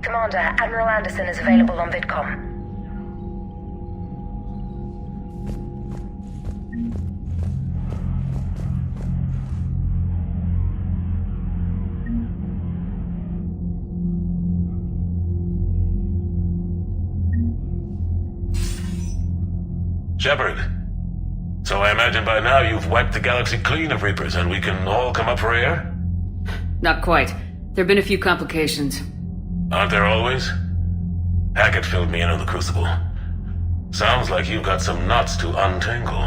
Commander, Admiral Anderson is available on VidCom. Shepard. So I imagine by now you've wiped the galaxy clean of Reapers and we can all come up for air? Not quite. There have been a few complications. Aren't there always? Hackett filled me in on the Crucible. Sounds like you've got some knots to untangle.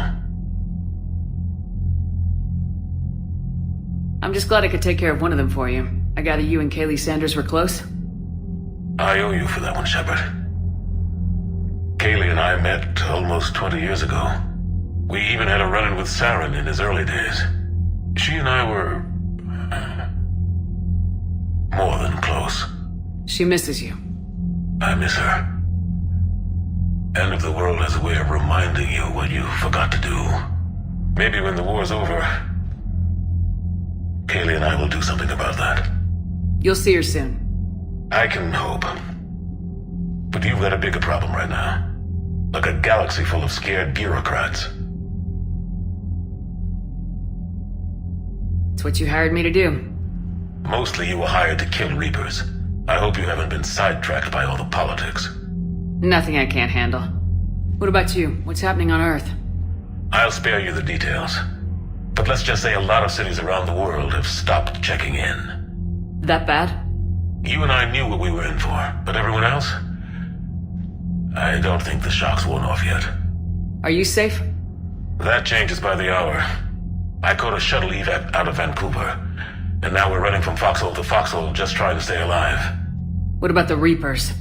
I'm just glad I could take care of one of them for you. I gather you and Kaylee Sanders were close? I owe you for that one, Shepard. Kaylee and I met almost 20 years ago. We even had a run-in with Saren in his early days. She and I were... more than close. She misses you. I miss her. And if the world has a way of reminding you what you forgot to do, maybe when the war's over, Kaylee and I will do something about that. You'll see her soon. I can hope. But you've got a bigger problem right now. Like a galaxy full of scared bureaucrats. It's what you hired me to do. Mostly you were hired to kill Reapers. I hope you haven't been sidetracked by all the politics. Nothing I can't handle. What about you? What's happening on Earth? I'll spare you the details. But let's just say a lot of cities around the world have stopped checking in. That bad? You and I knew what we were in for, but everyone else? I don't think the shock's worn off yet. Are you safe? That changes by the hour. I caught a shuttle evac out of Vancouver, and now we're running from foxhole to foxhole just trying to stay alive. What about the Reapers?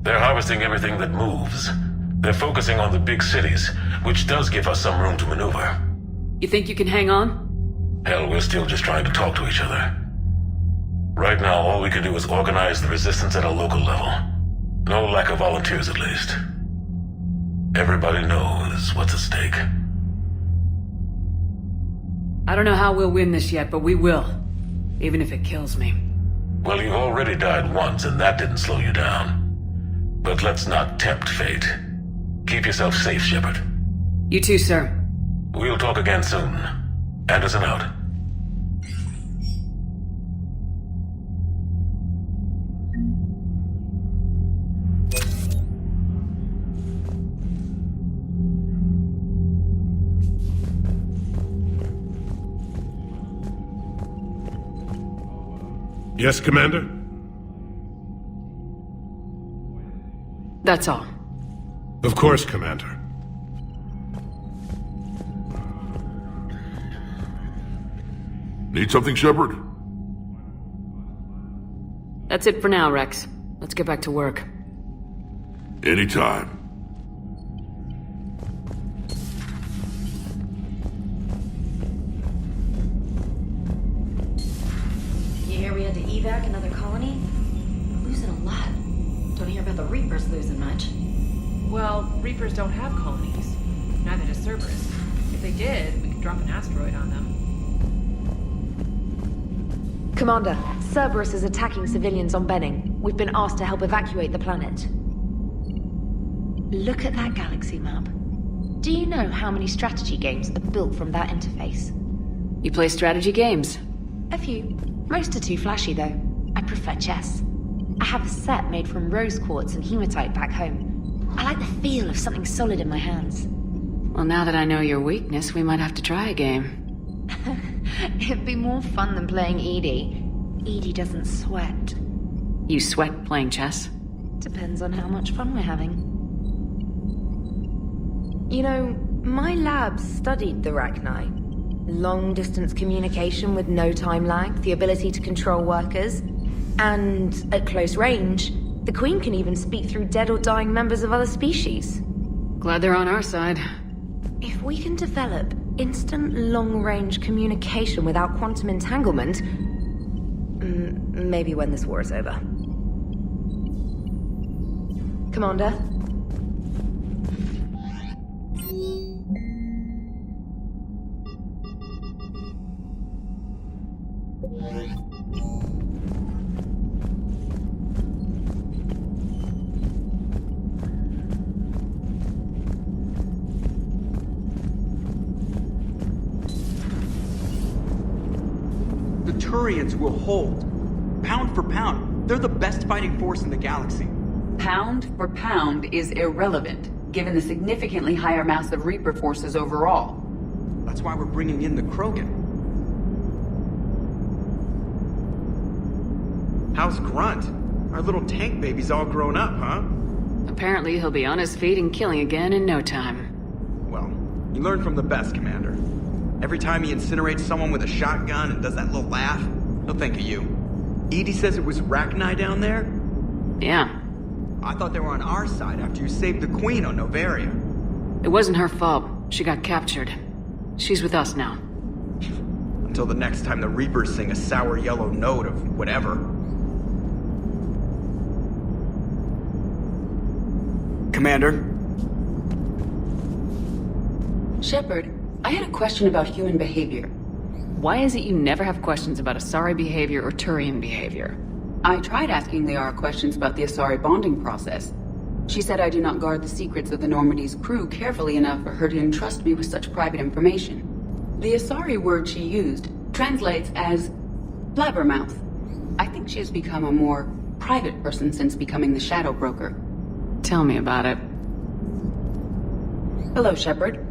They're harvesting everything that moves. They're focusing on the big cities, which does give us some room to maneuver. You think you can hang on? Hell, we're still just trying to talk to each other. Right now, all we can do is organize the resistance at a local level. No lack of volunteers, at least. Everybody knows what's at stake. I don't know how we'll win this yet, but we will. Even if it kills me. Well, you've already died once, and that didn't slow you down. But let's not tempt fate. Keep yourself safe, Shepard. You too, sir. We'll talk again soon. Anderson out. Yes, Commander? That's all. Of course, Commander. Need something, Shepard? That's it for now, Rex. Let's get back to work. Anytime. You hear we had to evac another colony? We're losing a lot. Don't hear about the Reapers losing much. Well, Reapers don't have colonies. Neither does Cerberus. If they did, we could drop an asteroid on them. Commander, Cerberus is attacking civilians on Benning. We've been asked to help evacuate the planet. Look at that galaxy map. Do you know how many strategy games are built from that interface? You play strategy games? A few. Most are too flashy, though. I prefer chess. I have a set made from rose quartz and hematite back home. I like the feel of something solid in my hands. Well, now that I know your weakness, we might have to try a game. It'd be more fun than playing Edie. Edie doesn't sweat. You sweat playing chess? Depends on how much fun we're having. You know, my lab studied the Rachni. Long-distance communication with no time lag, the ability to control workers, and at close range, the Queen can even speak through dead or dying members of other species. Glad they're on our side. If we can develop instant long-range communication without quantum entanglement, maybe when this war is over. Commander? Turians will hold. Pound for pound, they're the best fighting force in the galaxy. Pound for pound is irrelevant, given the significantly higher mass of Reaper forces overall. That's why we're bringing in the Krogan. How's Grunt? Our little tank baby's all grown up, huh? Apparently he'll be on his feet and killing again in no time. Well, you learn from the best, Commander. Every time he incinerates someone with a shotgun and does that little laugh, he'll think of you. Edie says it was Rachni down there? Yeah. I thought they were on our side after you saved the Queen on Noveria. It wasn't her fault. She got captured. She's with us now. Until the next time the Reapers sing a sour yellow note of whatever. Commander? Shepard, I had a question about human behavior. Why is it you never have questions about Asari behavior or Turian behavior? I tried asking Liara questions about the Asari bonding process. She said I do not guard the secrets of the Normandy's crew carefully enough for her to entrust me with such private information. The Asari word she used translates as blabbermouth. I think she has become a more private person since becoming the Shadow Broker. Tell me about it. Hello, Shepard.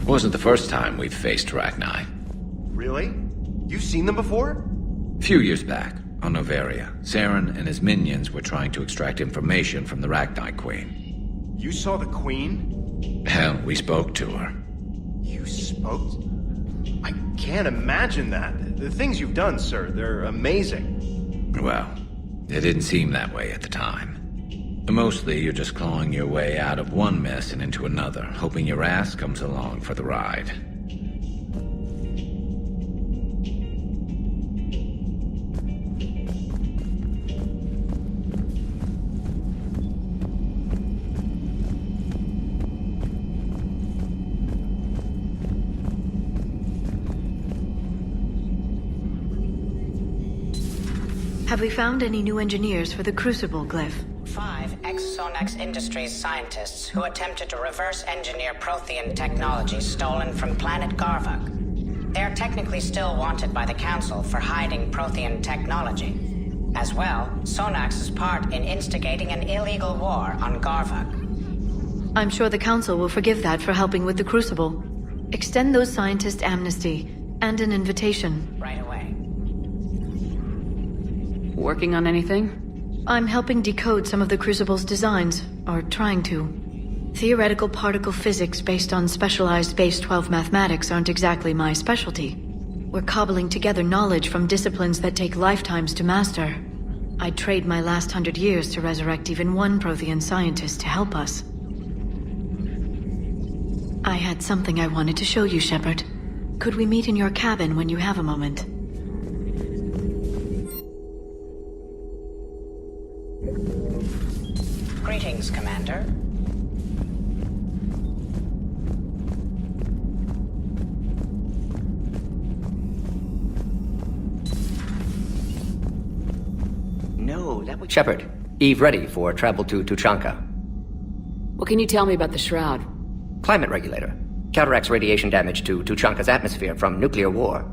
Wasn't the first time we've faced Rachni. Really? You've seen them before? A few years back, on Noveria, Saren and his minions were trying to extract information from the Rachni Queen. You saw the Queen? Hell, we spoke to her. You spoke? I can't imagine that. The things you've done, sir, they're amazing. Well, it didn't seem that way at the time. Mostly, you're just clawing your way out of one mess and into another, hoping your ass comes along for the ride. Have we found any new engineers for the Crucible glyph? 5 ex-Sonax Industries scientists who attempted to reverse engineer Prothean technology stolen from planet Garvuk. They are technically still wanted by the Council for hiding Prothean technology. As well, Sonax's part in instigating an illegal war on Garvuk. I'm sure the Council will forgive that for helping with the Crucible. Extend those scientists amnesty and an invitation. Right away. Working on anything? I'm helping decode some of the Crucible's designs, or trying to. Theoretical particle physics based on specialized base 12 mathematics aren't exactly my specialty. We're cobbling together knowledge from disciplines that take lifetimes to master. I'd trade my last 100 years to resurrect even one Prothean scientist to help us. I had something I wanted to show you, Shepard. Could we meet in your cabin when you have a moment? Greetings, Commander. No, that was... Shepard, Eve ready for travel to Tuchanka. What can you tell me about the Shroud? Climate regulator. Counteracts radiation damage to Tuchanka's atmosphere from nuclear war.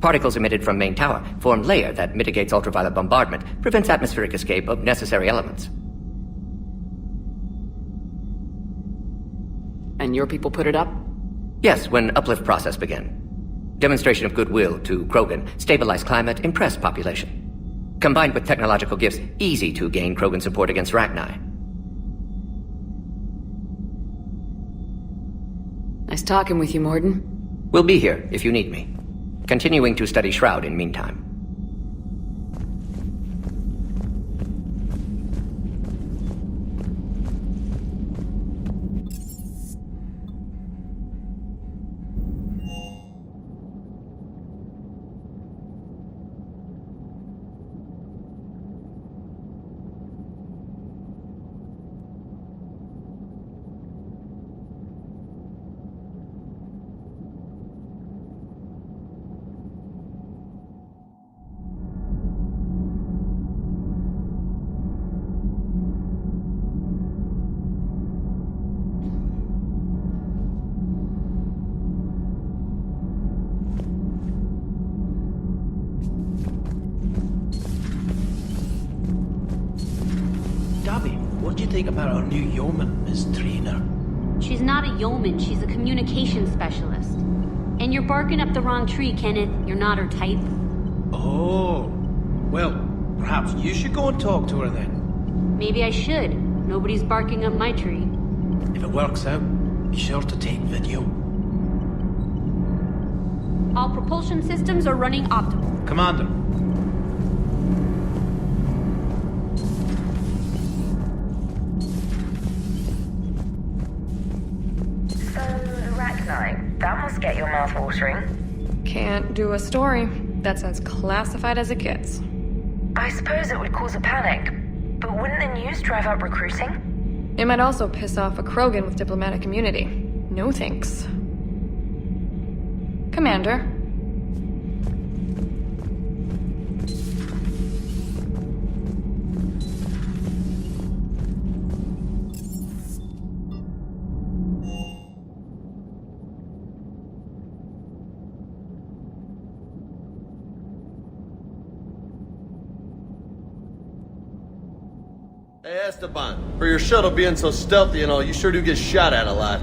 Particles emitted from main tower form layer that mitigates ultraviolet bombardment, prevents atmospheric escape of necessary elements. And your people put it up? Yes, when uplift process began. Demonstration of goodwill to Krogan, stabilize climate, impress population. Combined with technological gifts, easy to gain Krogan support against Rachni. Nice talking with you, Morden. We'll be here if you need me. Continuing to study Shroud in meantime. What do you think about our new yeoman, Miss Trina? She's not a yeoman, she's a communications specialist. And you're barking up the wrong tree, Kenneth. You're not her type. Oh. Well, perhaps you should go and talk to her then. Maybe I should. Nobody's barking up my tree. If it works out, be sure to take video. All propulsion systems are running optimal. Commander. That must get your mouth watering. Can't do a story. That's as classified as it gets. I suppose it would cause a panic, but wouldn't the news drive up recruiting? It might also piss off a Krogan with diplomatic immunity. No thanks. Commander. Hey, Esteban, for your shuttle being so stealthy and all, you sure do get shot at a lot.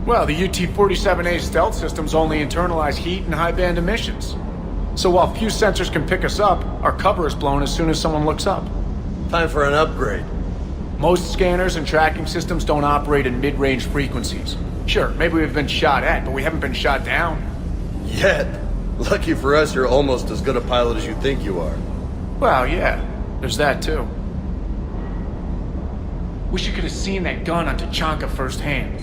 Well, the UT-47A stealth systems only internalize heat and high-band emissions. So while few sensors can pick us up, our cover is blown as soon as someone looks up. Time for an upgrade. Most scanners and tracking systems don't operate in mid-range frequencies. Sure, maybe we've been shot at, but we haven't been shot down. Yet. Lucky for us, you're almost as good a pilot as you think you are. Well, yeah. There's that, too. Wish you could have seen that gun on Tachanka firsthand.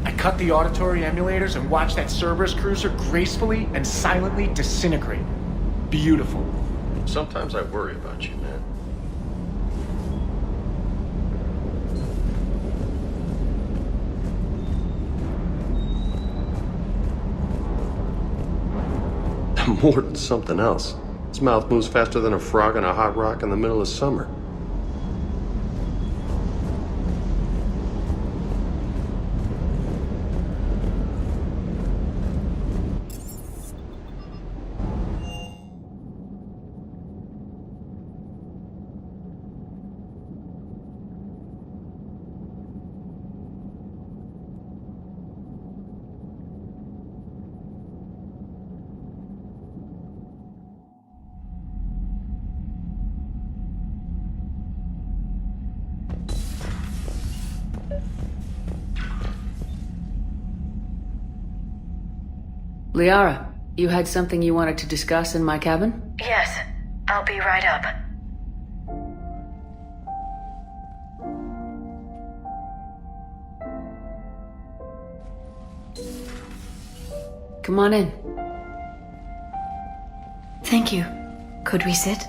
I cut the auditory emulators and watched that Cerberus cruiser gracefully and silently disintegrate. Beautiful. Sometimes I worry about you, man. Morton's something else. His mouth moves faster than a frog on a hot rock in the middle of summer. Liara, you had something you wanted to discuss in my cabin? Yes, I'll be right up. Come on in. Thank you. Could we sit?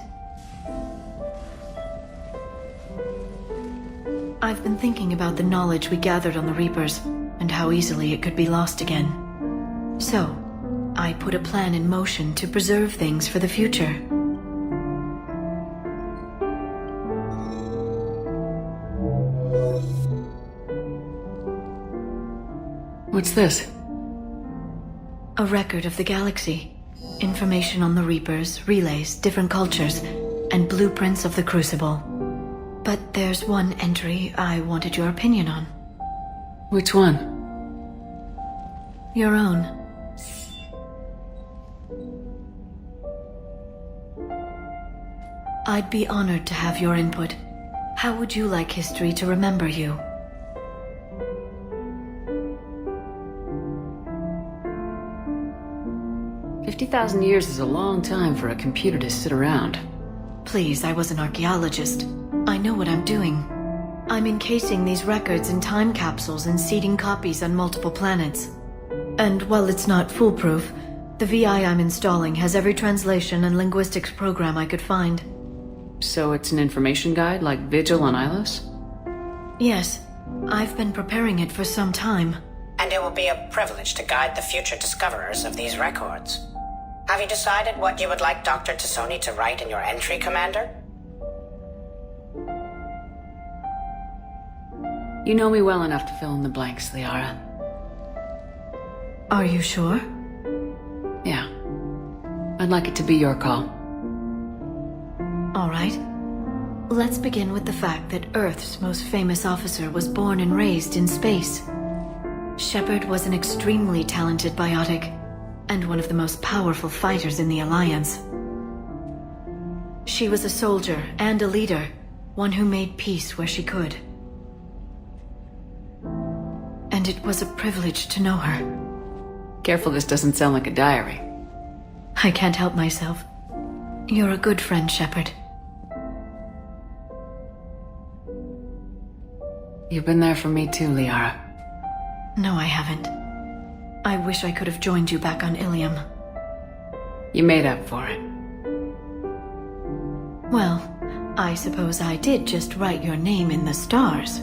I've been thinking about the knowledge we gathered on the Reapers, and how easily it could be lost again. So, I put a plan in motion to preserve things for the future. What's this? A record of the galaxy. Information on the Reapers, relays, different cultures, and blueprints of the Crucible. But there's one entry I wanted your opinion on. Which one? Your own. I'd be honored to have your input. How would you like history to remember you? $50,000 years is a long time for a computer to sit around. Please, I was an archaeologist. I know what I'm doing. I'm encasing these records in time capsules and seeding copies on multiple planets. And while it's not foolproof, the VI I'm installing has every translation and linguistics program I could find. So it's an information guide like Vigil on Ilos? Yes, I've been preparing it for some time. And it will be a privilege to guide the future discoverers of these records. Have you decided what you would like Dr. T'Soni to write in your entry, Commander? You know me well enough to fill in the blanks, Liara. Are you sure? Yeah. I'd like it to be your call. All right. Let's begin with the fact that Earth's most famous officer was born and raised in space. Shepard was an extremely talented biotic, and one of the most powerful fighters in the Alliance. She was a soldier and a leader, one who made peace where she could. And it was a privilege to know her. Careful this doesn't sound like a diary. I can't help myself. You're a good friend, Shepard. You've been there for me too, Liara. No, I haven't. I wish I could have joined you back on Ilium. You made up for it. Well, I suppose I did just write your name in the stars.